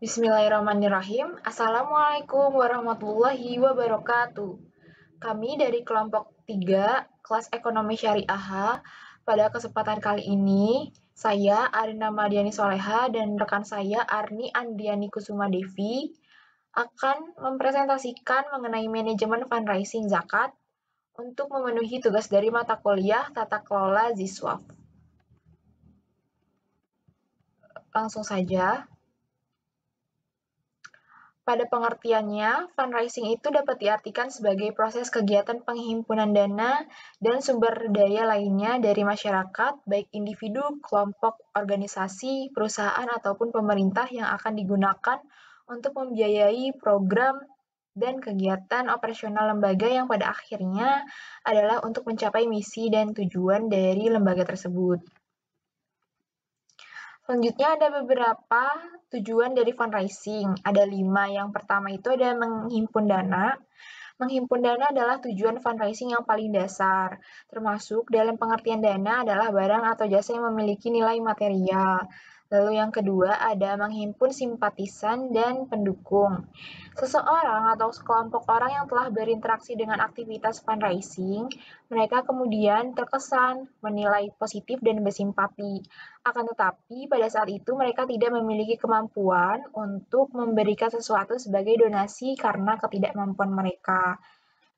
Bismillahirrahmanirrahim. Assalamualaikum warahmatullahi wabarakatuh. Kami dari kelompok 3 kelas ekonomi syariah H. Pada kesempatan kali ini, saya Arina Madiani Soleha dan rekan saya Arni Andriani Kusuma Devi akan mempresentasikan mengenai manajemen fundraising zakat untuk memenuhi tugas dari mata kuliah Tata Kelola Ziswaf. Langsung saja. Pada pengertiannya, fundraising itu dapat diartikan sebagai proses kegiatan penghimpunan dana dan sumber daya lainnya dari masyarakat, baik individu, kelompok, organisasi, perusahaan, ataupun pemerintah yang akan digunakan untuk membiayai program dan kegiatan operasional lembaga yang pada akhirnya adalah untuk mencapai misi dan tujuan dari lembaga tersebut. Selanjutnya ada beberapa tujuan dari fundraising. Ada 5. Yang pertama itu ada menghimpun dana. Menghimpun dana adalah tujuan fundraising yang paling dasar, termasuk dalam pengertian dana adalah barang atau jasa yang memiliki nilai material. Lalu yang kedua ada menghimpun simpatisan dan pendukung. Seseorang atau sekelompok orang yang telah berinteraksi dengan aktivitas fundraising, mereka kemudian terkesan, menilai positif dan bersimpati. Akan tetapi, pada saat itu mereka tidak memiliki kemampuan untuk memberikan sesuatu sebagai donasi karena ketidakmampuan mereka.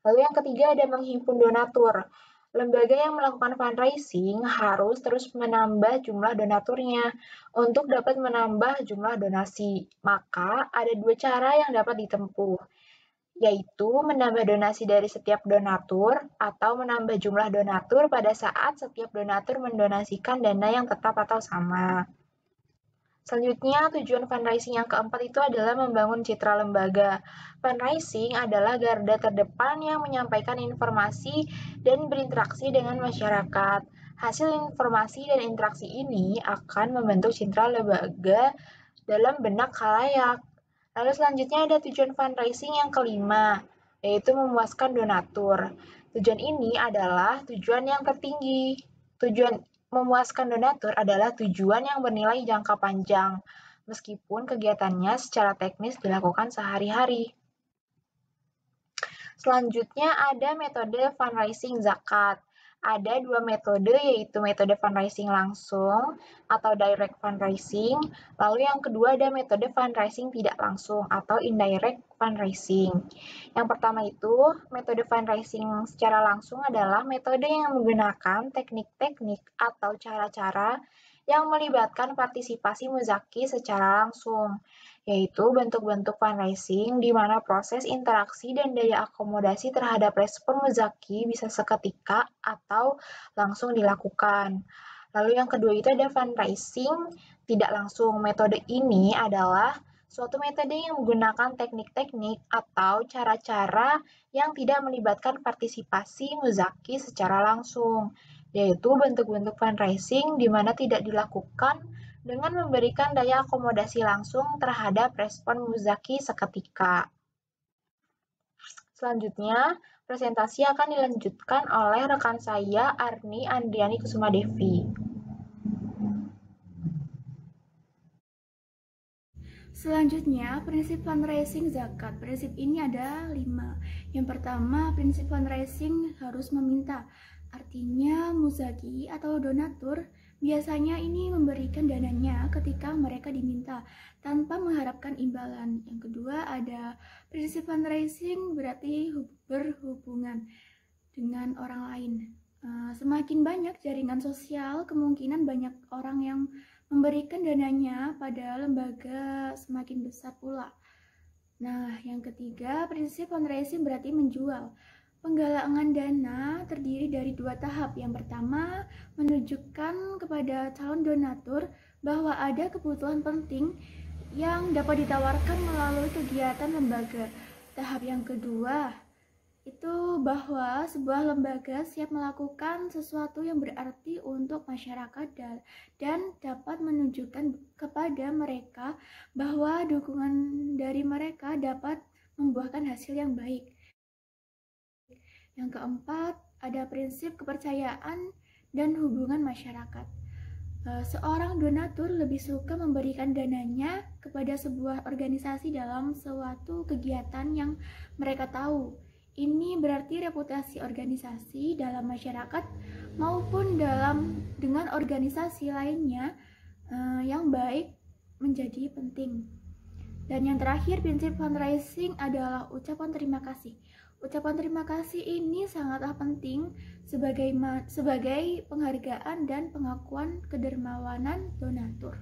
Lalu yang ketiga ada menghimpun donatur. Lembaga yang melakukan fundraising harus terus menambah jumlah donaturnya untuk dapat menambah jumlah donasi. Maka ada 2 cara yang dapat ditempuh, yaitu menambah donasi dari setiap donatur atau menambah jumlah donatur pada saat setiap donatur mendonasikan dana yang tetap atau sama. Selanjutnya, tujuan fundraising yang keempat itu adalah membangun citra lembaga. Fundraising adalah garda terdepan yang menyampaikan informasi dan berinteraksi dengan masyarakat. Hasil informasi dan interaksi ini akan membentuk citra lembaga dalam benak khalayak. Lalu selanjutnya ada tujuan fundraising yang kelima, yaitu memuaskan donatur. Tujuan ini adalah tujuan yang tertinggi. Tujuan memuaskan donatur adalah tujuan yang bernilai jangka panjang, meskipun kegiatannya secara teknis dilakukan sehari-hari. Selanjutnya ada metode fundraising zakat. Ada 2 metode, yaitu metode fundraising langsung atau direct fundraising. Lalu yang kedua ada metode fundraising tidak langsung atau indirect fundraising. Yang pertama itu, metode fundraising secara langsung adalah metode yang menggunakan teknik-teknik atau cara-cara yang melibatkan partisipasi muzaki secara langsung, yaitu bentuk-bentuk fundraising di mana proses interaksi dan daya akomodasi terhadap respon muzaki bisa seketika atau langsung dilakukan. Lalu yang kedua itu ada fundraising tidak langsung. Metode ini adalah suatu metode yang menggunakan teknik-teknik atau cara-cara yang tidak melibatkan partisipasi muzaki secara langsung, yaitu bentuk-bentuk fundraising di mana tidak dilakukan dengan memberikan daya akomodasi langsung terhadap respon muzaki seketika. Selanjutnya, presentasi akan dilanjutkan oleh rekan saya Arni Andriani Kusuma Devi. Selanjutnya, prinsip fundraising zakat. Prinsip ini ada 5. Yang pertama, prinsip fundraising harus meminta. Artinya, muzaki atau donatur biasanya ini memberikan dananya ketika mereka diminta, tanpa mengharapkan imbalan. Yang kedua, ada prinsip fundraising berarti berhubungan dengan orang lain. Semakin banyak jaringan sosial, kemungkinan banyak orang yang memberikan dananya pada lembaga semakin besar pula. Nah, yang ketiga, prinsip fundraising berarti menjual. Penggalangan dana terdiri dari 2 tahap. Yang pertama, menunjukkan kepada calon donatur bahwa ada kebutuhan penting yang dapat ditawarkan melalui kegiatan lembaga. Tahap yang kedua, itu bahwa sebuah lembaga siap melakukan sesuatu yang berarti untuk masyarakat dan dapat menunjukkan kepada mereka bahwa dukungan dari mereka dapat membuahkan hasil yang baik. Yang keempat, ada prinsip kepercayaan dan hubungan masyarakat. Seorang donatur lebih suka memberikan dananya kepada sebuah organisasi dalam suatu kegiatan yang mereka tahu. Ini berarti reputasi organisasi dalam masyarakat maupun dengan organisasi lainnya yang baik menjadi penting. Dan yang terakhir, prinsip fundraising adalah ucapan terima kasih. Ucapan terima kasih ini sangatlah penting sebagai penghargaan dan pengakuan kedermawanan donatur.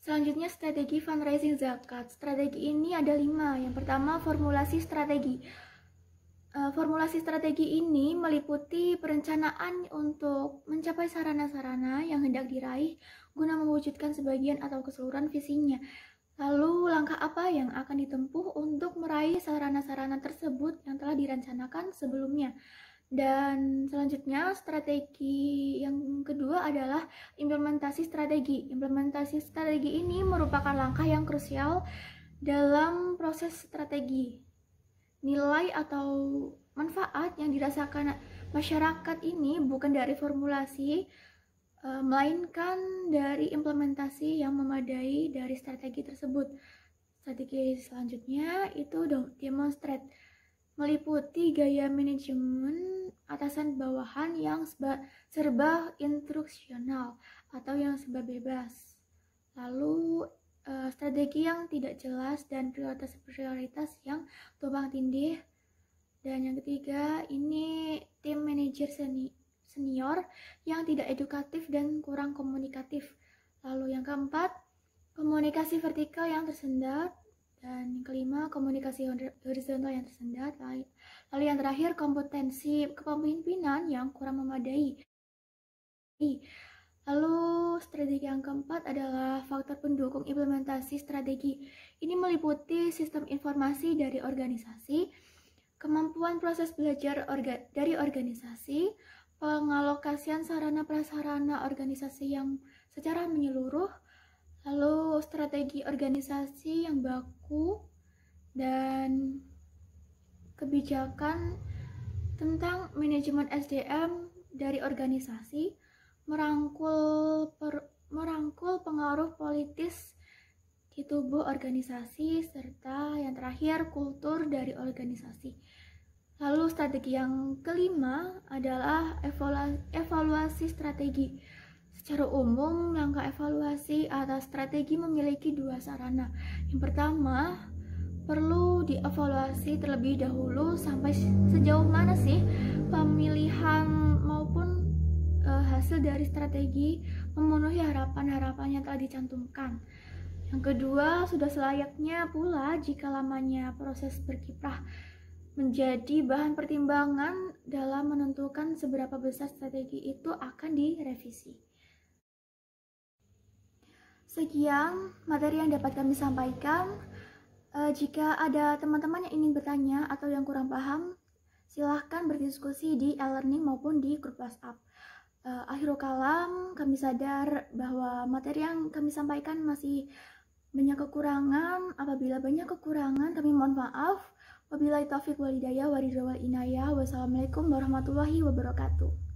Selanjutnya, strategi fundraising zakat. Strategi ini ada 5. Yang pertama, formulasi strategi. Formulasi strategi ini meliputi perencanaan untuk mencapai sarana-sarana yang hendak diraih guna mewujudkan sebagian atau keseluruhan visinya. Lalu, langkah apa yang akan ditempuh untuk meraih sarana-sarana tersebut yang telah direncanakan sebelumnya. Dan selanjutnya, strategi yang kedua adalah implementasi strategi. Implementasi strategi ini merupakan langkah yang krusial dalam proses strategi. Nilai atau manfaat yang dirasakan masyarakat ini bukan dari formulasi, melainkan dari implementasi yang memadai dari strategi tersebut. Strategi selanjutnya itu demonstrate, meliputi gaya manajemen atasan bawahan yang serba instruksional atau yang serba bebas. Lalu strategi yang tidak jelas dan prioritas yang tumpang tindih. Dan yang ketiga, ini tim manajer senior yang tidak edukatif dan kurang komunikatif. Lalu yang keempat, komunikasi vertikal yang tersendat. Dan yang kelima, komunikasi horizontal yang tersendat. Lalu yang terakhir, kompetensi kepemimpinan yang kurang memadai. Lalu strategi yang keempat adalah faktor pendukung implementasi strategi. Ini meliputi sistem informasi dari organisasi, kemampuan proses belajar dari organisasi, pengalokasian sarana prasarana organisasi yang secara menyeluruh, lalu strategi organisasi yang baku, dan kebijakan tentang manajemen SDM dari organisasi, merangkul pengaruh politis di tubuh organisasi, serta yang terakhir kultur dari organisasi. Lalu strategi yang kelima adalah evaluasi strategi. Secara umum, langkah evaluasi atas strategi memiliki 2 sarana. Yang pertama, perlu dievaluasi terlebih dahulu sampai sejauh mana sih pemilihan maupun hasil dari strategi memenuhi harapan-harapan yang telah dicantumkan. Yang kedua, sudah selayaknya pula jika lamanya proses berkiprah menjadi bahan pertimbangan dalam menentukan seberapa besar strategi itu akan direvisi. Sekian materi yang dapat kami sampaikan. Jika ada teman-teman yang ingin bertanya atau yang kurang paham, silahkan berdiskusi di e-learning maupun di grup WhatsApp. Akhirul kalam, kami sadar bahwa materi yang kami sampaikan masih banyak kekurangan. Apabila banyak kekurangan, kami mohon maaf. Wabillahi taufiq wal hidayah wa ridha wal inayah. Wassalamualaikum warahmatullahi wabarakatuh.